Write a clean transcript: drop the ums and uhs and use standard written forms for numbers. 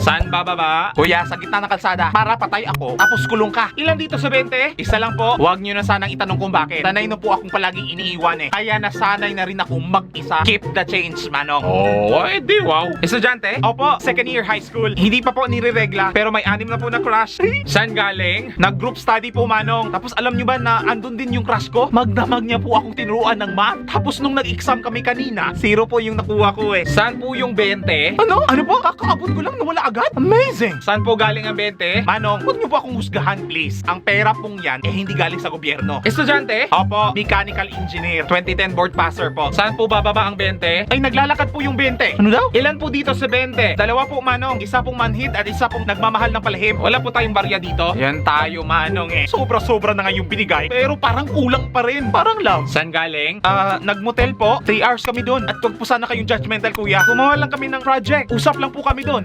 Saan bababa? Kuya, sa gitna ng kalsada. Para patay ako. Tapos kulong ka. Ilan dito sa 20? Isa lang po. Huwag nyo na sanang itanong kung bakit. Sanay na po akong palaging iniiwan eh. Kaya nasanay na rin akong mag-isa. Keep the change, manong. Oh, edi wow. Estudyante? Opo, second year high school. Hindi pa po nire-regla. Pero may 6 na po na crush. Saan galing? Nag-group study po, manong. Tapos alam nyo ba na andun din yung crush ko? Magdamag niya po akong tinuruan ng math. Tapos nung nag-exam kami kanina, 0 po yung nakuha ko eh. Saan po yung 20? Ano? Ano po? Kakaabot ko lang, nawala agad? Amazing! Saan po galing ang 20? Manong, huwag niyo po akong husgahan, please. Ang pera pong yan, eh hindi galing sa gobyerno. Estudyante? Opo, mechanical engineer. 2010 board passer po. Saan po bababa ang 20? Ay, naglalakad po yung 20. Ano daw? Ilan po dito sa 20? 2 po, manong. Isa pong manhid at isa pong nagmamahal ng palahim. Wala po tayong barya dito. Yan tayo, manong eh. Sobra-sobra na nga yung binigay. Pero parang kulang pa rin. Parang love. Saan galing? Nagmotel po. 3 hours kami doon. At huwag po sana kayong judgmental, kuya. Gumawa lang kami ng project. Usap lang po kami doon.